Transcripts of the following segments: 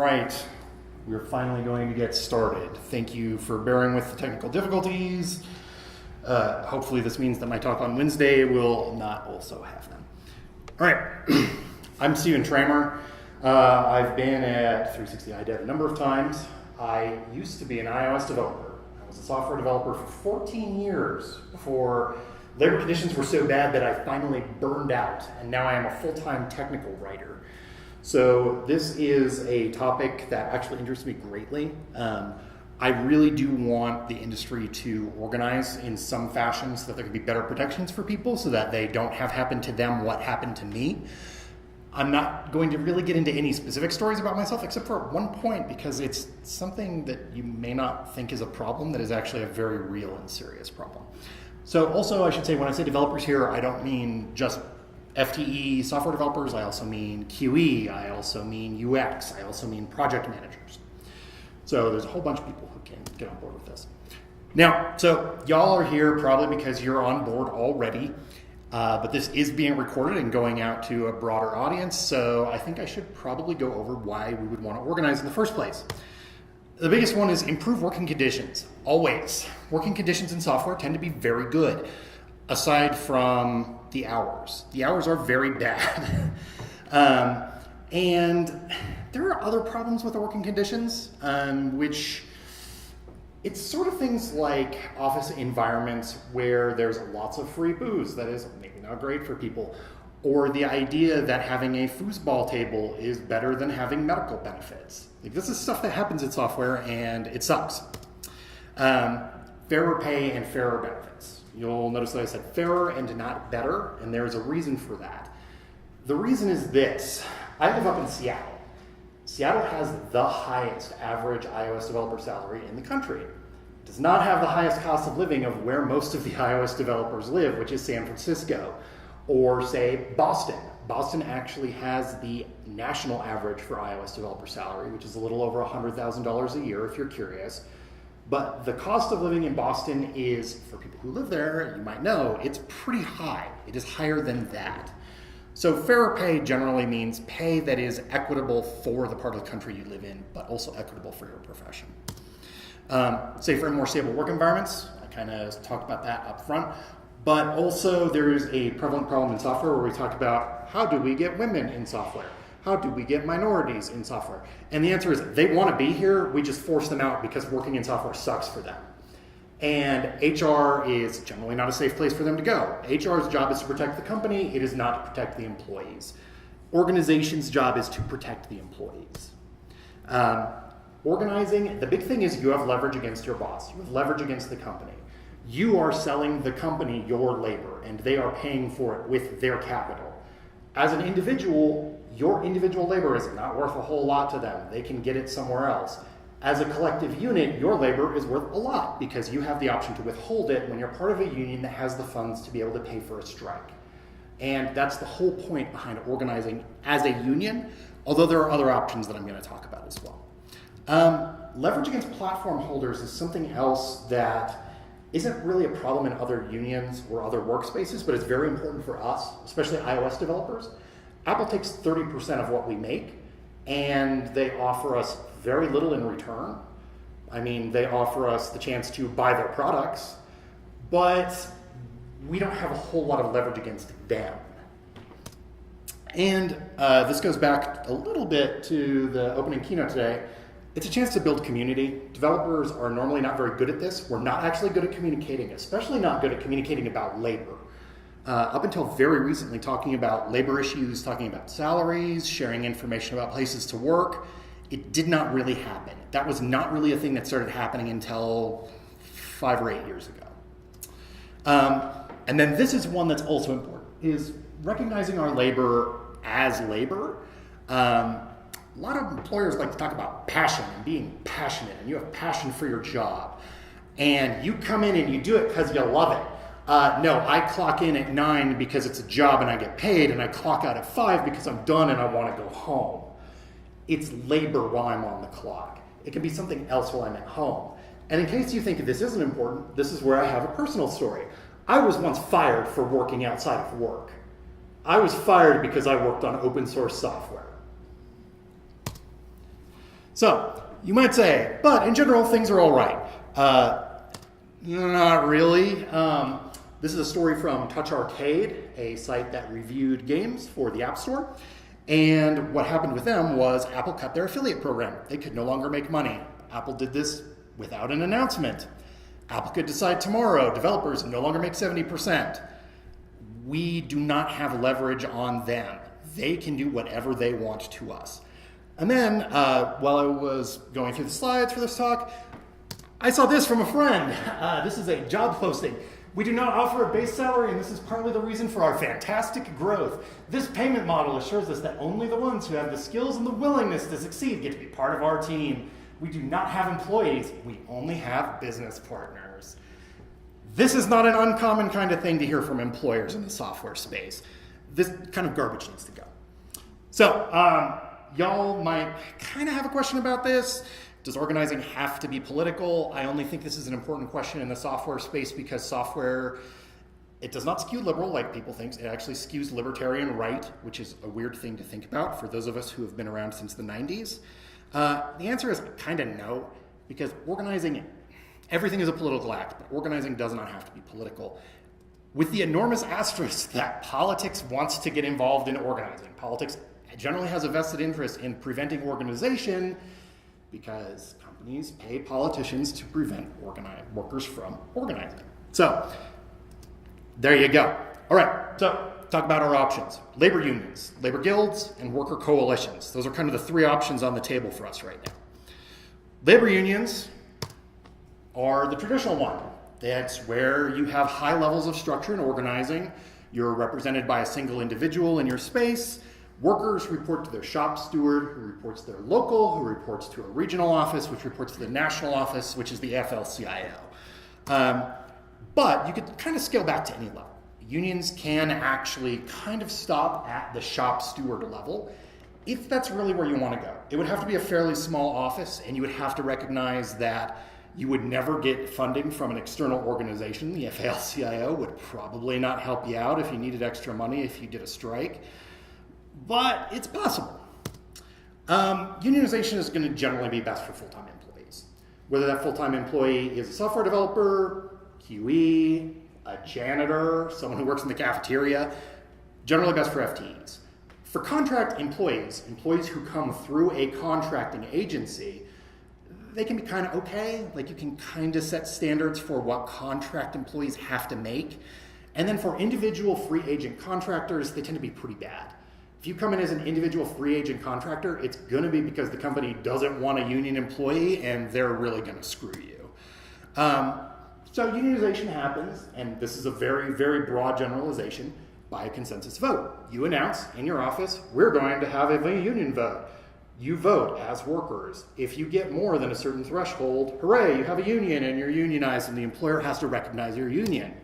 right, we're finally going to get started. Thank you for bearing with the technical difficulties. Hopefully this means that my talk on Wednesday will not also have them. All right, I'm Stephan Tramer. I've been at 360 iDev a number of times. I used to be an iOS developer. I was a software developer for 14 years before labor conditions were so bad that I finally burned out, and now I am a full-time technical writer. So this is a topic that actually interests me greatly. I really do want the industry to organize in some fashion so that there can be better protections for people so that they don't have happen to them what happened to me. I'm not going to really get into any specific stories about myself except for at one point because it's something that you may not think is a problem that is actually a very real and serious problem. So also I should say when I say developers here, I don't mean just FTE software developers, I also mean QE, I also mean UX, I also mean project managers. So there's a whole bunch of people who can get on board with this. Now, so y'all are here probably because you're on board already, but this is being recorded and going out to a broader audience, so I think I should probably go over why we would want to organize in the first place. The biggest one is improve working conditions, always. Working conditions in software tend to be very good, aside from the hours. The hours are very bad. And there are other problems with the working conditions, which it's sort of things like office environments where there's lots of free booze that is maybe not great for people, or the idea that having a foosball table is better than having medical benefits. Like, this is stuff that happens in software and it sucks. Fairer pay and fairer benefits. You'll notice that I said fairer and not better, and there's a reason for that. The reason is this. I live up in Seattle. Seattle has the highest average iOS developer salary in the country. It does not have the highest cost of living of where most of the iOS developers live, which is San Francisco, or say Boston. Boston actually has the national average for iOS developer salary, which is a little over $100,000 a year if you're curious. But the cost of living in Boston is, for people who live there, you might know, it's pretty high. It is higher than that. So fairer pay generally means pay that is equitable for the part of the country you live in, but also equitable for your profession. Safer and more stable work environments. I kind of talked about that up front. But also there's a prevalent problem in software where we talk about how do we get women in software? How do we get minorities in software? And the answer is they want to be here, we just force them out because working in software sucks for them. And HR is generally not a safe place for them to go. HR's job is to protect the company, it is not to protect the employees. Organization's job is to protect the employees. Organizing, the big thing is you have leverage against your boss, you have leverage against the company. You are selling the company your labor, and they are paying for it with their capital. As an individual, your individual labor is not worth a whole lot to them. They can get it somewhere else. As a collective unit, your labor is worth a lot because you have the option to withhold it when you're part of a union that has the funds to be able to pay for a strike. And that's the whole point behind organizing as a union, although there are other options that I'm going to talk about as well. Leverage against platform holders is something else that isn't really a problem in other unions or other workspaces, but it's very important for us, especially iOS developers. Apple takes 30% of what we make, and they offer us very little in return. I mean, they offer us the chance to buy their products, but we don't have a whole lot of leverage against them. And this goes back a little bit to the opening keynote today. It's a chance to build community. Developers are normally not very good at this. We're not actually good at communicating, especially not good at communicating about labor. Up until very recently, talking about labor issues, talking about salaries, sharing information about places to work, it did not really happen. That was not really a thing that started happening until 5 or 8 years ago. And then this is one that's also important, is recognizing our labor as labor. A lot of employers like to talk about passion and being passionate, and you have passion for your job. And you come in and you do it because you love it. No, I clock in at 9 because it's a job and I get paid, and I clock out at 5 because I'm done and I want to go home. It's labor while I'm on the clock. It can be something else while I'm at home. And in case you think this isn't important, this is where I have a personal story. I was once fired for working outside of work. I was fired because I worked on open source software. So, you might say, but in general, things are all right. Not really. This is a story from Touch Arcade, a site that reviewed games for the App Store. And what happened with them was Apple cut their affiliate program. They could no longer make money. Apple did this without an announcement. Apple could decide tomorrow, developers no longer make 70%. We do not have leverage on them. They can do whatever they want to us. And then, while I was going through the slides for this talk, I saw this from a friend. This is a job posting. We do not offer a base salary, and this is partly the reason for our fantastic growth. This payment model assures us that only the ones who have the skills and the willingness to succeed get to be part of our team. We do not have employees. We only have business partners. This is not an uncommon kind of thing to hear from employers in the software space. This kind of garbage needs to go. So, y'all might kind of have a question about this. Does organizing have to be political? I only think this is an important question in the software space because software, it does not skew liberal like people think. It actually skews libertarian right, which is a weird thing to think about for those of us who have been around since the 90s. The answer is kind of no, because organizing, everything is a political act, but organizing does not have to be political. With the enormous asterisk that politics wants to get involved in organizing. Politics generally has a vested interest in preventing organization because companies pay politicians to prevent workers from organizing. So, there you go. All right, so talk about our options. Labor unions, labor guilds, and worker coalitions. Those are kind of the three options on the table for us right now. Labor unions are the traditional one. That's where you have high levels of structure and organizing. You're represented by a single individual in your space. Workers report to their shop steward, who reports to their local, who reports to a regional office, which reports to the national office, which is the AFL-CIO. But you could kind of scale back to any level. Unions can actually kind of stop at the shop steward level if that's really where you want to go. It would have to be a fairly small office, and you would have to recognize that you would never get funding from an external organization. The AFL-CIO would probably not help you out if you needed extra money if you did a strike. But it's possible. Unionization is going to generally be best for full-time employees. Whether that full-time employee is a software developer, QE, a janitor, someone who works in the cafeteria, generally best for FTEs. For contract employees, employees who come through a contracting agency, they can be kind of okay. Like you can kind of set standards for what contract employees have to make. And then for individual free agent contractors, they tend to be pretty bad. If you come in as an individual free agent contractor, it's going to be because the company doesn't want a union employee and they're really going to screw you. So unionization happens, and this is a very, very broad generalization, by a consensus vote. You announce in your office, we're going to have a union vote. You vote as workers. If you get more than a certain threshold, hooray, you have a union and you're unionized and the employer has to recognize your union.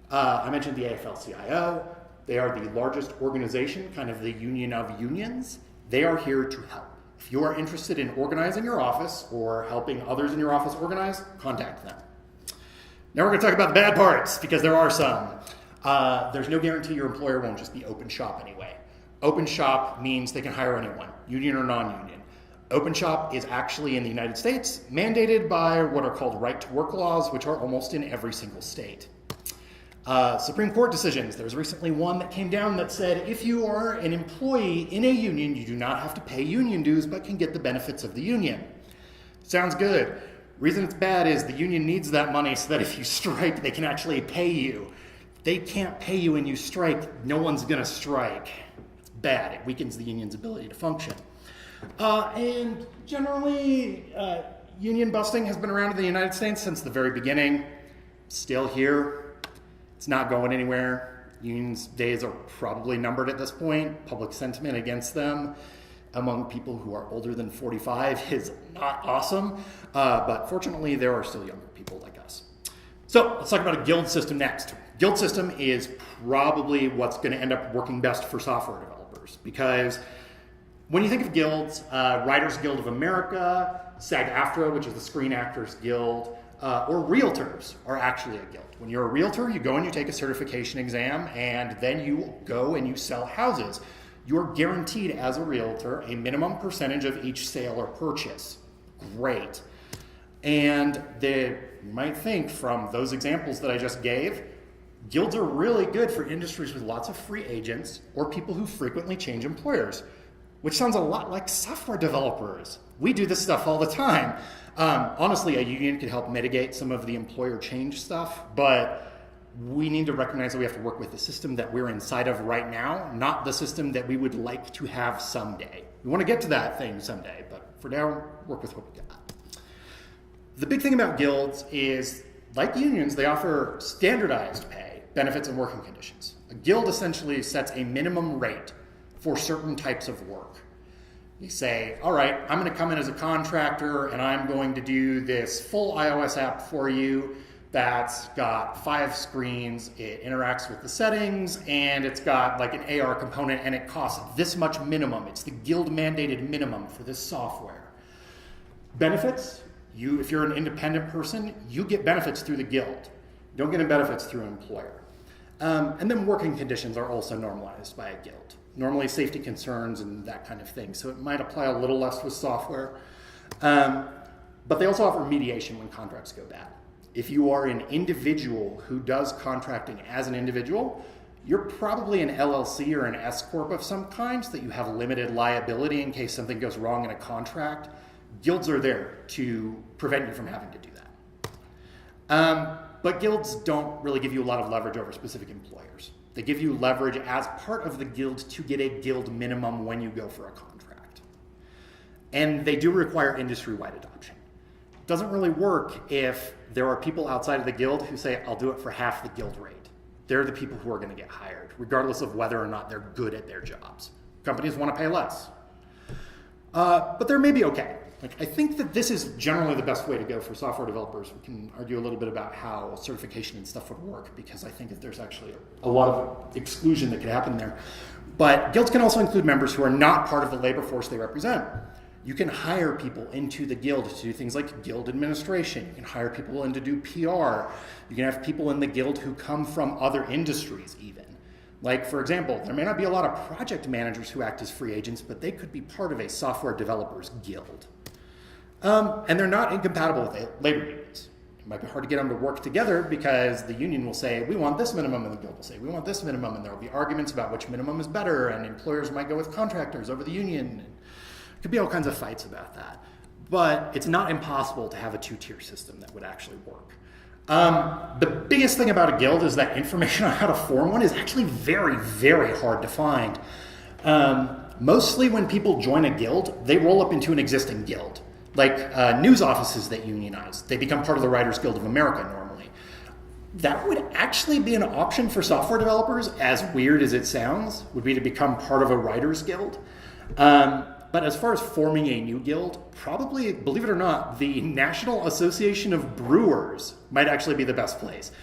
I mentioned the AFL-CIO. They are the largest organization, kind of the union of unions. They are here to help. If you are interested in organizing your office or helping others in your office organize, contact them. Now we're going to talk about the bad parts, because there are some. There's no guarantee your employer won't just be open shop anyway. Open shop means they can hire anyone, union or non-union. Open shop is actually in the United States mandated by what are called right-to-work laws, which are almost in every single state. Supreme Court decisions. There's recently one that came down that said if you are an employee in a union, you do not have to pay union dues, but can get the benefits of the union. Sounds good. Reason it's bad is the union needs that money so that if you strike, they can actually pay you. If they can't pay you and you strike, no one's going to strike. It's bad. It weakens the union's ability to function. And generally, union busting has been around in the United States since the very beginning. Still here. It's not going anywhere. Unions' days are probably numbered at this point. Public sentiment against them among people who are older than 45 is not awesome. But fortunately, there are still younger people like us. So let's talk about a guild system next. Guild system is probably what's going to end up working best for software developers, because when you think of guilds, Writers Guild of America, SAG-AFTRA, which is the Screen Actors Guild, or realtors are actually a guild. When you're a realtor, you go and you take a certification exam, and then you go and you sell houses. you're guaranteed as a realtor a minimum percentage of each sale or purchase. Great. And you might think from those examples that I just gave, guilds are really good for industries with lots of free agents or people who frequently change employers, which sounds a lot like software developers. We do this stuff all the time. Honestly, a union could help mitigate some of the employer change stuff, but we need to recognize that we have to work with the system that we're inside of right now, not the system that we would like to have someday. We want to get to that thing someday, but for now, work with what we got. The big thing about guilds is, like unions, they offer standardized pay, benefits, and working conditions. A guild essentially sets a minimum rate for certain types of work. You say, all right, I'm going to come in as a contractor and I'm going to do this full iOS app for you that's got 5 screens, it interacts with the settings, and it's got like an AR component, and it costs this much minimum. It's the guild mandated minimum for this software. Benefits, if you're an independent person, you get benefits through the guild. You don't get any benefits through an employer. And then working conditions are also normalized by a guild. Normally safety concerns and that kind of thing. So it might apply a little less with software. But they also offer mediation when contracts go bad. If you are an individual who does contracting as an individual, you're probably an LLC or an S Corp of some kind, so that you have limited liability in case something goes wrong in a contract. Guilds are there to prevent you from having to do that. But guilds don't really give you a lot of leverage over specific employers. They give you leverage as part of the guild to get a guild minimum when you go for a contract. And they do require industry-wide adoption. It doesn't really work if there are people outside of the guild who say, I'll do it for half the guild rate. They're the people who are going to get hired, regardless of whether or not they're good at their jobs. Companies want to pay less. But they're maybe okay. I think that this is generally the best way to go for software developers. We can argue a little bit about how certification and stuff would work, because I think that there's actually a lot of exclusion that could happen there. But guilds can also include members who are not part of the labor force they represent. You can hire people into the guild to do things like guild administration. You can hire people in to do PR. You can have people in the guild who come from other industries even. Like, for example, there may not be a lot of project managers who act as free agents, but they could be part of a software developers guild. And they're not incompatible with labor unions. It might be hard to get them to work together because the union will say, we want this minimum, and the guild will say, we want this minimum, and there will be arguments about which minimum is better, and employers might go with contractors over the union. It could be all kinds of fights about that. But it's not impossible to have a 2-tier system that would actually work. The biggest thing about a guild is that information on how to form one is actually very, very hard to find. Mostly when people join a guild, they roll up into an existing guild. Like news offices that unionize. They become part of the Writers Guild of America normally. That would actually be an option for software developers, as weird as it sounds, would be to become part of a writers guild. But as far as forming a new guild, probably, believe it or not, the National Association of Brewers might actually be the best place.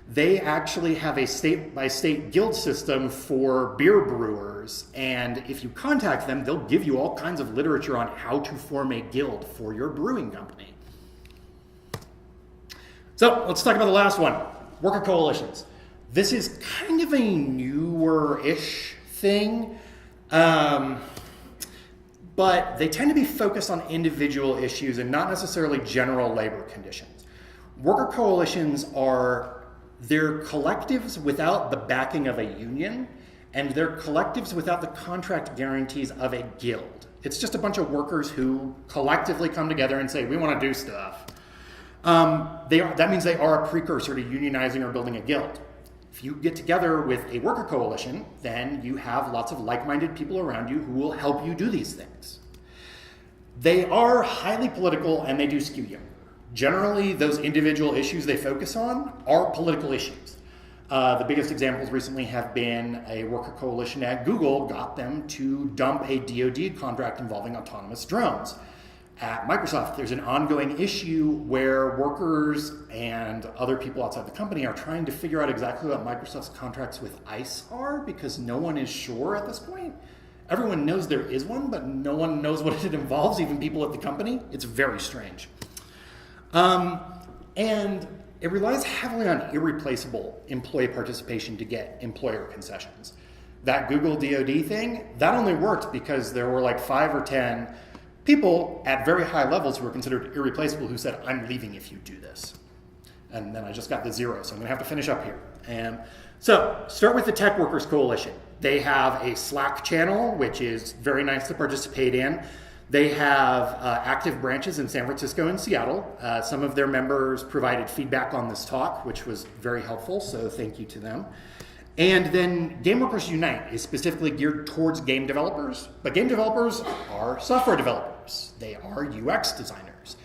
They actually have a state-by-state guild system for beer brewers, and if you contact them, they'll give you all kinds of literature on how to form a guild for your brewing company. So let's talk about the last one, worker coalitions. This is kind of a newer-ish thing. But they tend to be focused on individual issues and not necessarily general labor conditions. Worker coalitions they're collectives without the backing of a union, and they're collectives without the contract guarantees of a guild. It's just a bunch of workers who collectively come together and say, we want to do stuff. That means they are a precursor to unionizing or building a guild. If you get together with a worker coalition, then you have lots of like-minded people around you who will help you do these things. They are highly political and they do skew younger. Generally, those individual issues they focus on are political issues. The biggest examples recently have been a worker coalition at Google got them to dump a DoD contract involving autonomous drones. At Microsoft, there's an ongoing issue where workers and other people outside the company are trying to figure out exactly what Microsoft's contracts with ICE are, because no one is sure at this point. Everyone knows there is one, but no one knows what it involves, even people at the company. It's very strange. And it relies heavily on irreplaceable employee participation to get employer concessions. that Google DoD thing, that only worked because there were like 5 or 10 people at very high levels who were considered irreplaceable who said, I'm leaving if you do this. And then I just got the 0, so I'm gonna have to finish up here. And so, start with the Tech Workers Coalition. They have a Slack channel, which is very nice to participate in. They have active branches in San Francisco and Seattle. Some of their members provided feedback on this talk, which was very helpful, so thank you to them. And then Game Workers Unite is specifically geared towards game developers, but game developers are software developers. They are UX designers.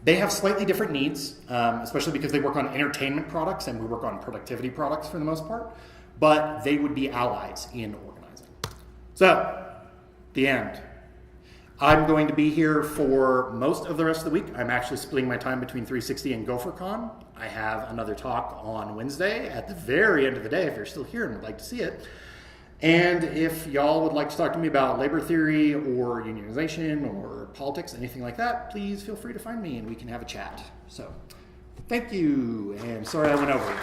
They have slightly different needs, especially because they work on entertainment products and we work on productivity products for the most part, but they would be allies in organizing. So, the end. I'm going to be here for most of the rest of the week. I'm actually splitting my time between 360 and GopherCon. I have another talk on Wednesday at the very end of the day if you're still here and would like to see it. And if y'all would like to talk to me about labor theory or unionization or politics, anything like that, please feel free to find me and we can have a chat. So, thank you, and sorry I went over.